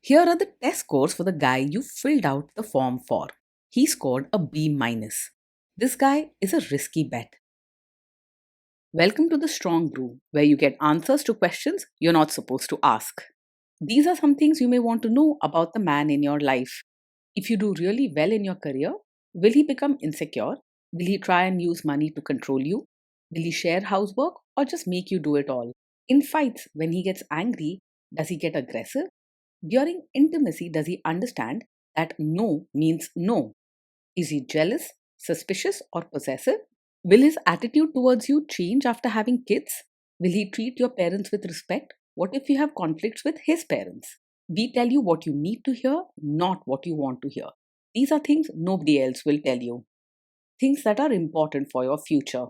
Here are the test scores for the guy you filled out the form for. He scored a B minus. This guy is a risky bet. Welcome to the Strong Brew, where you get answers to questions you're not supposed to ask. These are some things you may want to know about the man in your life. If you do really well in your career, will he become insecure? Will he try and use money to control you? Will he share housework or just make you do it all? In fights, when he gets angry, does he get aggressive? During intimacy, does he understand that no means no? Is he jealous, suspicious, or possessive? Will his attitude towards you change after having kids? Will he treat your parents with respect? What if you have conflicts with his parents? We tell you what you need to hear, not what you want to hear. These are things nobody else will tell you. Things that are important for your future.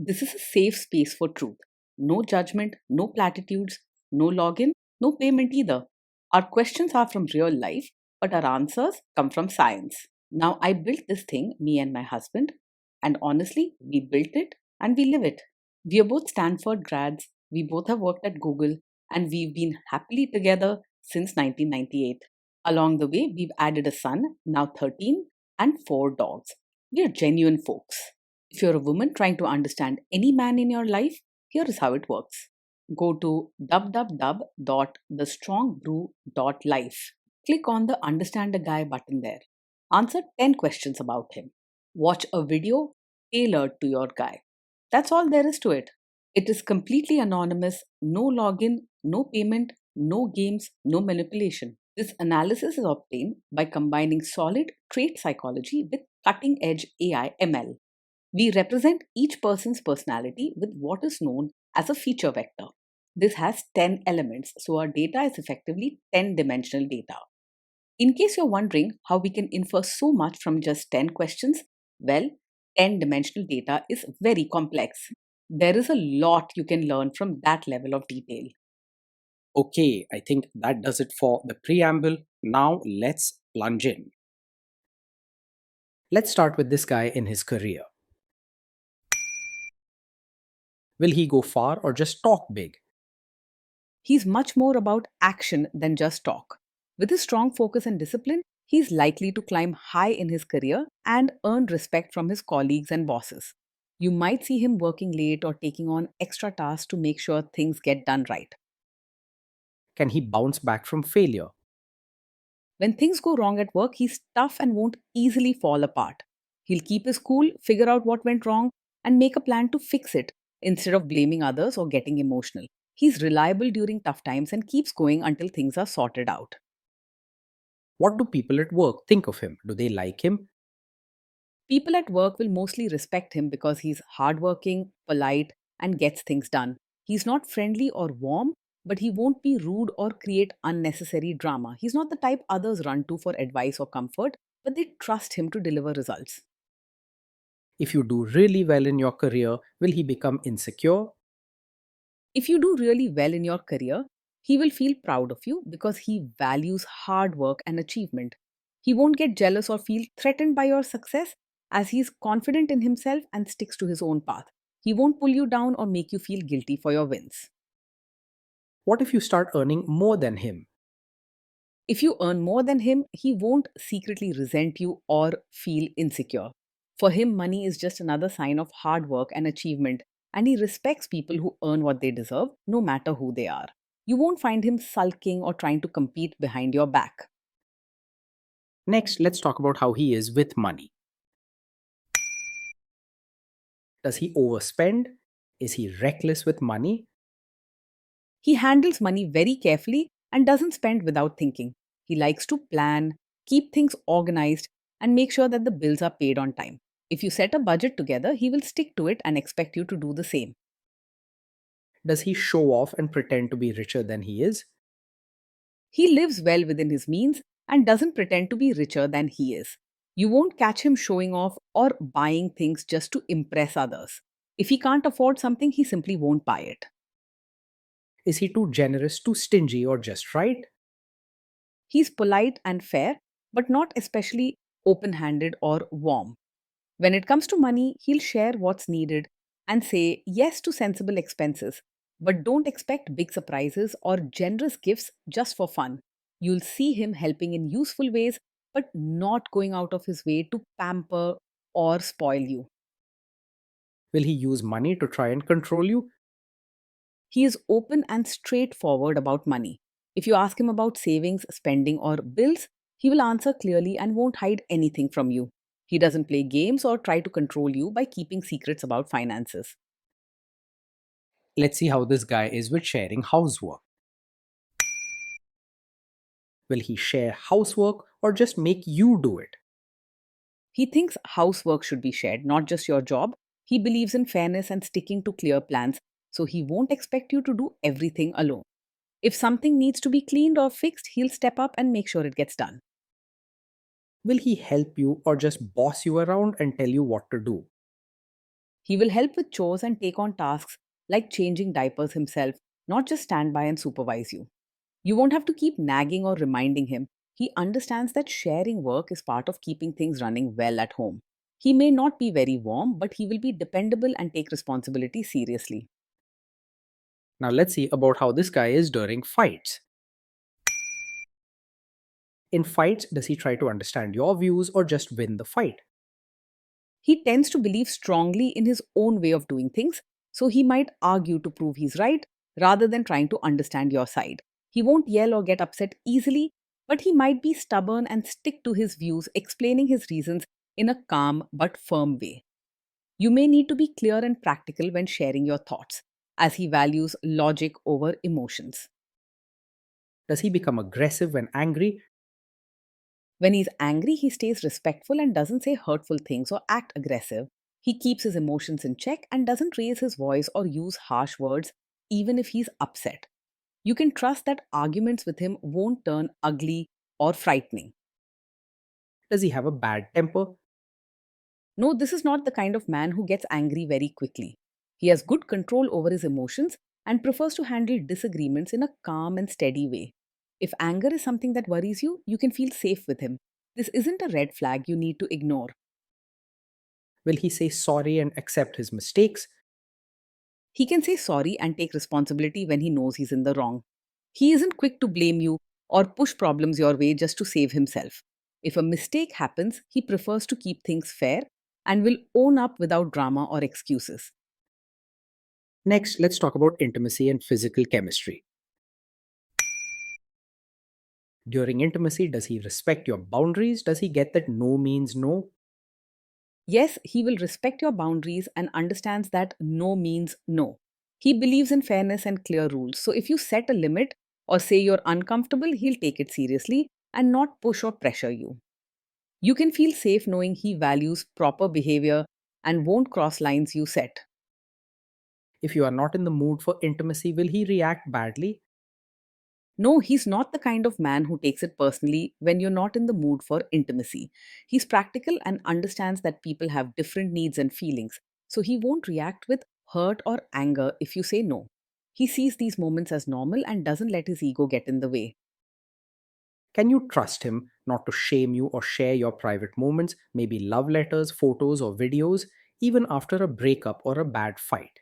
This is a safe space for truth. No judgment, no platitudes, no login, no payment either. Our questions are from real life, but our answers come from science. Now, I built this thing, me and my husband, and honestly, we built it and we live it. We are both Stanford grads, we both have worked at Google, and we've been happily together since 1998. Along the way, we've added a son, now 13, and 4 dogs. We are genuine folks. If you're a woman trying to understand any man in your life, here is how it works. Go to www.thestrongbrew.life. Click on the Understand a Guy button there. Answer 10 questions about him. Watch a video tailored to your guy. That's all there is to it. It is completely anonymous, no login, no payment, no games, no manipulation. This analysis is obtained by combining solid trait psychology with cutting edge AI ML. We represent each person's personality with what is known as a feature vector. This has 10 elements, so our data is effectively 10-dimensional data. In case you're wondering how we can infer so much from just 10 questions, well, 10-dimensional data is very complex. There is a lot you can learn from that level of detail. Okay, I think that does it for the preamble. Now let's plunge in. Let's start with this guy in his career. Will he go far or just talk big? He's much more about action than just talk. With his strong focus and discipline, he's likely to climb high in his career and earn respect from his colleagues and bosses. You might see him working late or taking on extra tasks to make sure things get done right. Can he bounce back from failure? When things go wrong at work, he's tough and won't easily fall apart. He'll keep his cool, figure out what went wrong, and make a plan to fix it instead of blaming others or getting emotional. He's reliable during tough times and keeps going until things are sorted out. What do people at work think of him? Do they like him? People at work will mostly respect him because he's hardworking, polite, and gets things done. He's not friendly or warm, but he won't be rude or create unnecessary drama. He's not the type others run to for advice or comfort, but they trust him to deliver results. If you do really well in your career, will he become insecure? If you do really well in your career, he will feel proud of you because he values hard work and achievement. He won't get jealous or feel threatened by your success as he's confident in himself and sticks to his own path. He won't pull you down or make you feel guilty for your wins. What if you start earning more than him? If you earn more than him, he won't secretly resent you or feel insecure. For him, money is just another sign of hard work and achievement, and he respects people who earn what they deserve, no matter who they are. You won't find him sulking or trying to compete behind your back. Next, let's talk about how he is with money. Does he overspend? Is he reckless with money? He handles money very carefully and doesn't spend without thinking. He likes to plan, keep things organized, and make sure that the bills are paid on time. If you set a budget together, he will stick to it and expect you to do the same. Does he show off and pretend to be richer than he is? He lives well within his means and doesn't pretend to be richer than he is. You won't catch him showing off or buying things just to impress others. If he can't afford something, he simply won't buy it. Is he too generous, too stingy, or just right? He's polite and fair, but not especially open handed or warm. When it comes to money, he'll share what's needed and say yes to sensible expenses, but don't expect big surprises or generous gifts just for fun. You'll see him helping in useful ways, but not going out of his way to pamper or spoil you. Will he use money to try and control you? He is open and straightforward about money. If you ask him about savings, spending, or bills, he will answer clearly and won't hide anything from you. He doesn't play games or try to control you by keeping secrets about finances. Let's see how this guy is with sharing housework. Will he share housework or just make you do it? He thinks housework should be shared, not just your job. He believes in fairness and sticking to clear plans, so he won't expect you to do everything alone. If something needs to be cleaned or fixed, he'll step up and make sure it gets done. Will he help you or just boss you around and tell you what to do? He will help with chores and take on tasks like changing diapers himself, not just stand by and supervise you. You won't have to keep nagging or reminding him. He understands that sharing work is part of keeping things running well at home. He may not be very warm, but he will be dependable and take responsibility seriously. Now let's see about how this guy is during fights. In fights, does he try to understand your views or just win the fight? He tends to believe strongly in his own way of doing things, so he might argue to prove he's right rather than trying to understand your side. He won't yell or get upset easily, but he might be stubborn and stick to his views, explaining his reasons in a calm but firm way. You may need to be clear and practical when sharing your thoughts, as he values logic over emotions. Does he become aggressive when angry? When he's angry, he stays respectful and doesn't say hurtful things or act aggressive. He keeps his emotions in check and doesn't raise his voice or use harsh words, even if he's upset. You can trust that arguments with him won't turn ugly or frightening. Does he have a bad temper? No, this is not the kind of man who gets angry very quickly. He has good control over his emotions and prefers to handle disagreements in a calm and steady way. If anger is something that worries you, you can feel safe with him. This isn't a red flag you need to ignore. Will he say sorry and accept his mistakes? He can say sorry and take responsibility when he knows he's in the wrong. He isn't quick to blame you or push problems your way just to save himself. If a mistake happens, he prefers to keep things fair and will own up without drama or excuses. Next, let's talk about intimacy and physical chemistry. During intimacy, does he respect your boundaries? Does he get that no means no? Yes, he will respect your boundaries and understands that no means no. He believes in fairness and clear rules. So if you set a limit or say you're uncomfortable, he'll take it seriously and not push or pressure you. You can feel safe knowing he values proper behavior and won't cross lines you set. If you are not in the mood for intimacy, will he react badly? No, he's not the kind of man who takes it personally when you're not in the mood for intimacy. He's practical and understands that people have different needs and feelings, so he won't react with hurt or anger if you say no. He sees these moments as normal and doesn't let his ego get in the way. Can you trust him not to shame you or share your private moments, maybe love letters, photos, or videos, even after a breakup or a bad fight?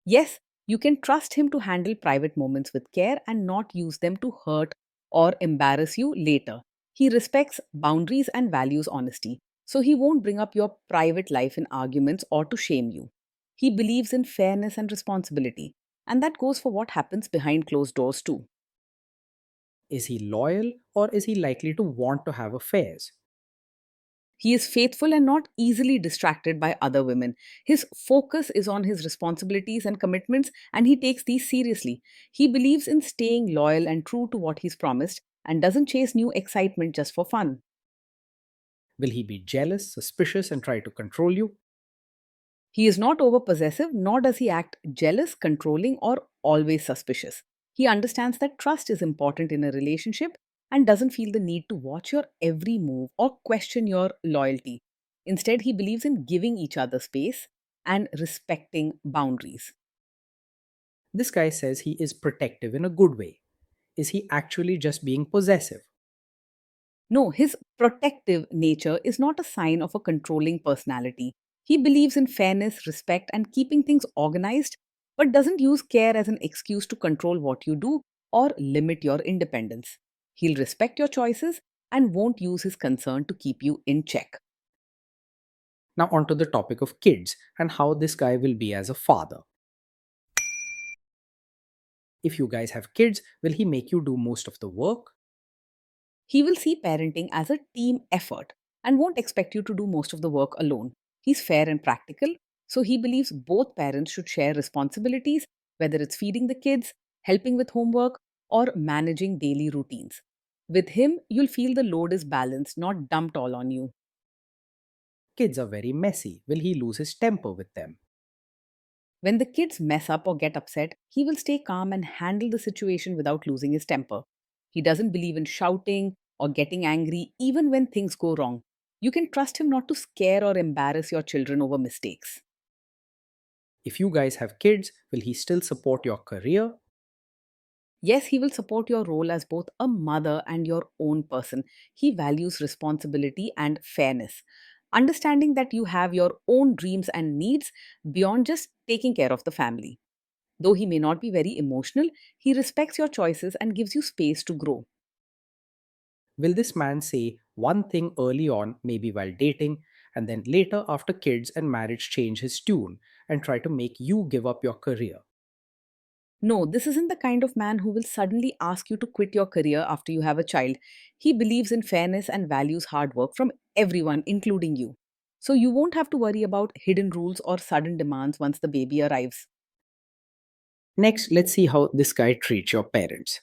Yes, you can trust him to handle private moments with care and not use them to hurt or embarrass you later. He respects boundaries and values honesty, so he won't bring up your private life in arguments or to shame you. He believes in fairness and responsibility, and that goes for what happens behind closed doors too. Is he loyal or is he likely to want to have affairs? He is faithful and not easily distracted by other women. His focus is on his responsibilities and commitments, and he takes these seriously. He believes in staying loyal and true to what he's promised and doesn't chase new excitement just for fun. Will he be jealous, suspicious, and try to control you? He is not over possessive, nor does he act jealous, controlling, or always suspicious. He understands that trust is important in a relationship and doesn't feel the need to watch your every move or question your loyalty. Instead, he believes in giving each other space and respecting boundaries. This guy says he is protective in a good way. Is he actually just being possessive? No, his protective nature is not a sign of a controlling personality. He believes in fairness, respect, and keeping things organized, but doesn't use care as an excuse to control what you do or limit your independence. He'll respect your choices and won't use his concern to keep you in check. Now, onto the topic of kids and how this guy will be as a father. If you guys have kids, will he make you do most of the work? He will see parenting as a team effort and won't expect you to do most of the work alone. He's fair and practical, so he believes both parents should share responsibilities, whether it's feeding the kids, helping with homework, or managing daily routines. With him, you'll feel the load is balanced, not dumped all on you. Kids are very messy. Will he lose his temper with them? When the kids mess up or get upset, he will stay calm and handle the situation without losing his temper. He doesn't believe in shouting or getting angry even when things go wrong. You can trust him not to scare or embarrass your children over mistakes. If you guys have kids, will he still support your career? Yes, he will support your role as both a mother and your own person. He values responsibility and fairness, understanding that you have your own dreams and needs beyond just taking care of the family. Though he may not be very emotional, he respects your choices and gives you space to grow. Will this man say one thing early on, maybe while dating, and then later after kids and marriage change his tune and try to make you give up your career? No, this isn't the kind of man who will suddenly ask you to quit your career after you have a child. He believes in fairness and values hard work from everyone, including you. So you won't have to worry about hidden rules or sudden demands once the baby arrives. Next, let's see how this guy treats your parents.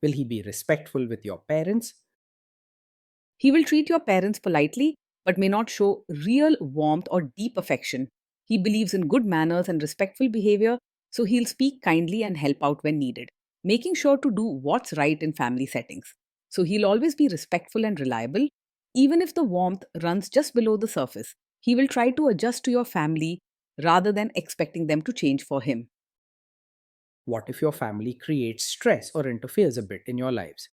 Will he be respectful with your parents? He will treat your parents politely, but may not show real warmth or deep affection. He believes in good manners and respectful behavior, so he'll speak kindly and help out when needed, making sure to do what's right in family settings. So he'll always be respectful and reliable, even if the warmth runs just below the surface. He will try to adjust to your family rather than expecting them to change for him. What if your family creates stress or interferes a bit in your lives?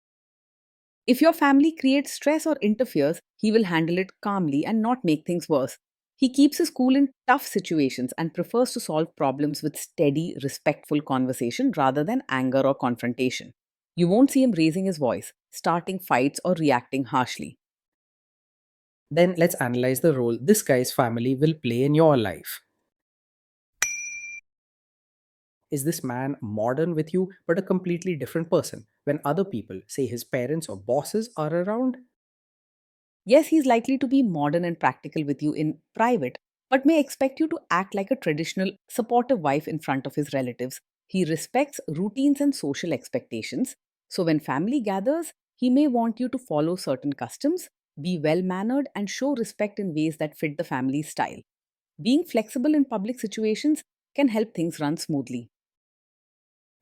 If your family creates stress or interferes, he will handle it calmly and not make things worse. He keeps his cool in tough situations and prefers to solve problems with steady, respectful conversation rather than anger or confrontation. You won't see him raising his voice, starting fights, or reacting harshly. Then let's analyze the role this guy's family will play in your life. Is this man modern with you but a completely different person when other people, say his parents or bosses, are around? Yes, he's likely to be modern and practical with you in private, but may expect you to act like a traditional, supportive wife in front of his relatives. He respects routines and social expectations, so when family gathers, he may want you to follow certain customs, be well mannered, and show respect in ways that fit the family's style. Being flexible in public situations can help things run smoothly.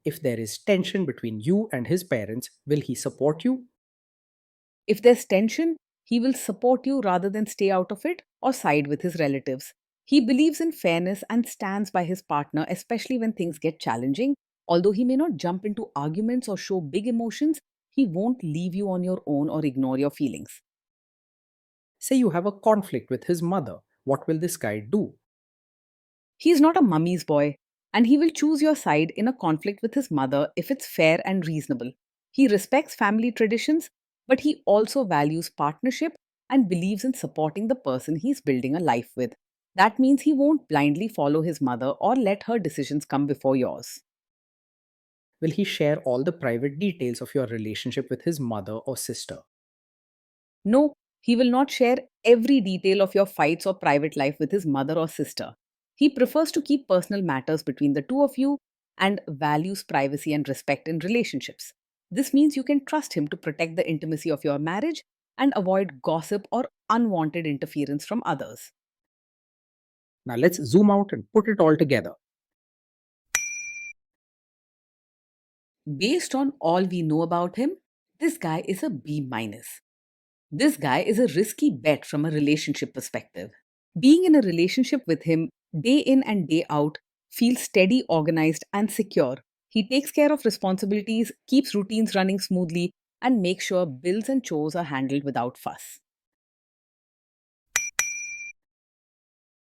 If there is tension between you and his parents, will he support you? If there's tension, he will support you rather than stay out of it or side with his relatives. He believes in fairness and stands by his partner, especially when things get challenging. Although he may not jump into arguments or show big emotions, he won't leave you on your own or ignore your feelings. Say you have a conflict with his mother. What will this guy do? He is not a mummy's boy, and he will choose your side in a conflict with his mother if it's fair and reasonable. He respects family traditions, but he also values partnership and believes in supporting the person he's building a life with. That means he won't blindly follow his mother or let her decisions come before yours. Will he share all the private details of your relationship with his mother or sister? No, he will not share every detail of your fights or private life with his mother or sister. He prefers to keep personal matters between the two of you and values privacy and respect in relationships. This means you can trust him to protect the intimacy of your marriage and avoid gossip or unwanted interference from others. Now let's zoom out and put it all together. Based on all we know about him, this guy is a B minus. This guy is a risky bet from a relationship perspective. Being in a relationship with him day in and day out feels steady, organized, and secure. He takes care of responsibilities, keeps routines running smoothly, and makes sure bills and chores are handled without fuss.